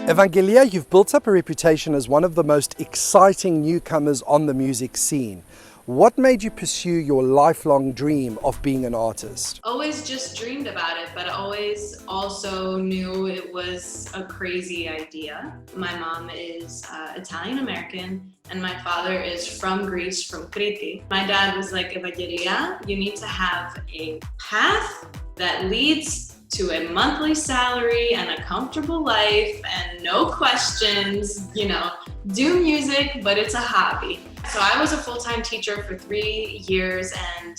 Evangelia, you've built up a reputation as one of the most exciting newcomers on the music scene. What made you pursue your lifelong dream of being an artist? Always just dreamed about it, but always also knew it was a crazy idea. My mom is Italian-American and my father is from Greece, from Crete. My dad was like, Evangelia, you need to have a path that leads to a monthly salary and a comfortable life and no questions, do music, but it's a hobby. So I was a full-time teacher for 3 years, and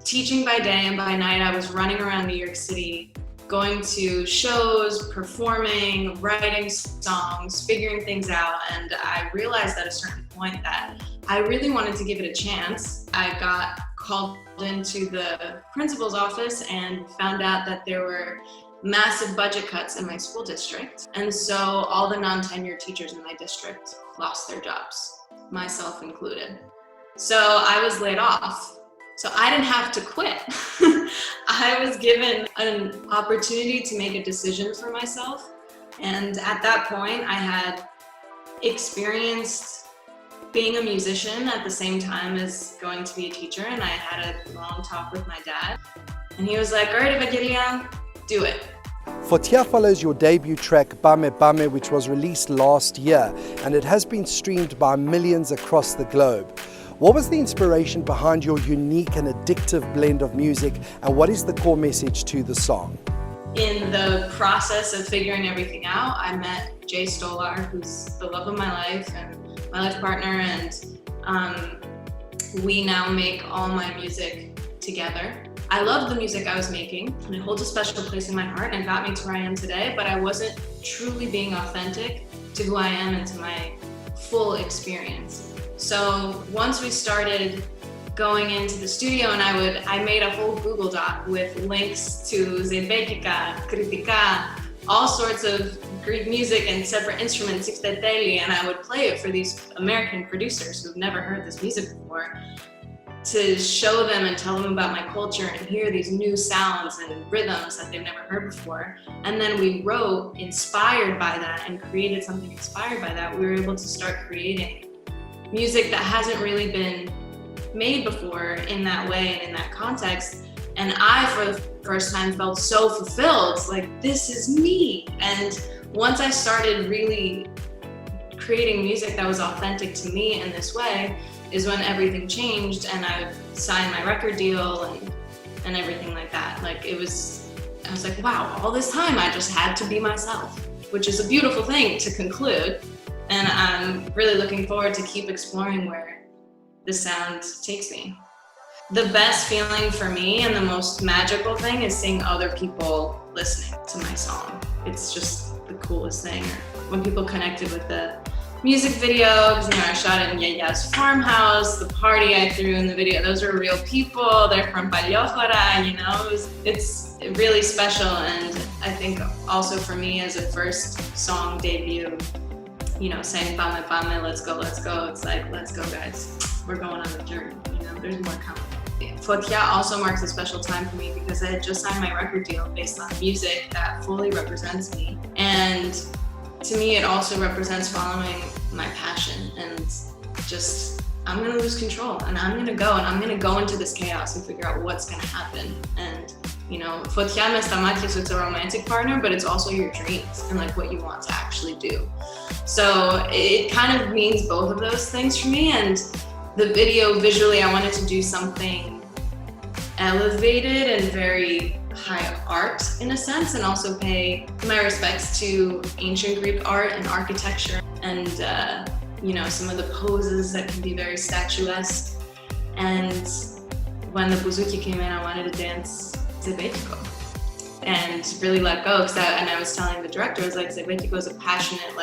teaching by day and by night, I was running around New York City, going to shows, performing, writing songs, figuring things out. And I realized at a certain point that I really wanted to give it a chance. I got called into the principal's office and found out that there were massive budget cuts in my school district. And so all the non-tenured teachers in my district lost their jobs, myself included. So I was laid off. So I didn't have to quit. I was given an opportunity to make a decision for myself. And at that point, I had experienced being a musician at the same time as going to be a teacher. And I had a long talk with my dad. And he was like, all right, Evangelia, do it. Fotia follows your debut track, Bame Bame, which was released last year, and it has been streamed by millions across the globe. What was the inspiration behind your unique and addictive blend of music, and what is the core message to the song? In the process of figuring everything out, I met Jay Stolar, who's the love of my life and my life partner, and we now make all my music together. I loved the music I was making, and it holds a special place in my heart and got me to where I am today, but I wasn't truly being authentic to who I am and to my full experience. So once we started going into the studio, and I made a whole Google Doc with links to Zebetika, Kritika, all sorts of Greek music and separate instruments, and I would play it for these American producers who've never heard this music before, to show them and tell them about my culture and hear these new sounds and rhythms that they've never heard before. And then we wrote inspired by that and created something inspired by that. We were able to start creating music that hasn't really been made before in that way and in that context. And I, for the first time, felt so fulfilled, like, this is me. And once I started really creating music that was authentic to me in this way, is when everything changed, and I signed my record deal and everything like that. I was like, wow, all this time I just had to be myself, which is a beautiful thing to conclude. And I'm really looking forward to keep exploring where the sound takes me. The best feeling for me and the most magical thing is seeing other people listening to my song. It's just the coolest thing. When people connected with the music video, because I shot it in Yaya's farmhouse, the party I threw in the video, those are real people, they're from Palliofora, it's really special. And I think also for me as a first song debut, saying Bame Bame, let's go, it's like, let's go guys, we're going on a journey, there's more coming. Fotia also marks a special time for me because I had just signed my record deal based on music that fully represents me. And to me, it also represents following my passion and just, I'm gonna lose control and I'm gonna go into this chaos and figure out what's gonna happen. And Fotia Mestamatis, it's a romantic partner, but it's also your dreams and what you want to actually do. So it kind of means both of those things for me. And the video, visually, I wanted to do something elevated and very high art in a sense, and also pay my respects to ancient Greek art and architecture and some of the poses that can be very statuesque. And when the bouzouki came in, I wanted to dance Zebetiko and really let go. And I was telling the director, I was like, Zebetiko is a passionate,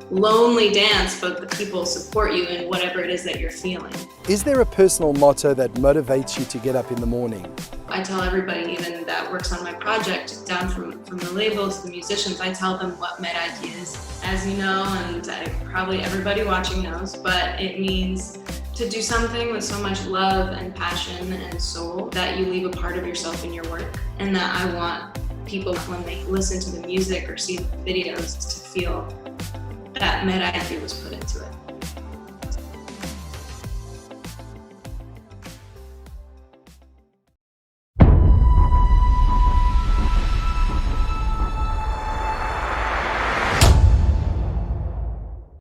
lonely dance, but the people support you in whatever it is that you're feeling. Is there a personal motto that motivates you to get up in the morning? I tell everybody, even that works on my project, down from the label to the musicians, I tell them what myriad is. As you know, and probably everybody watching knows, but it means to do something with so much love and passion and soul that you leave a part of yourself in your work, and that I want people, when they listen to the music or see the videos, to feel that meta energy was put into it.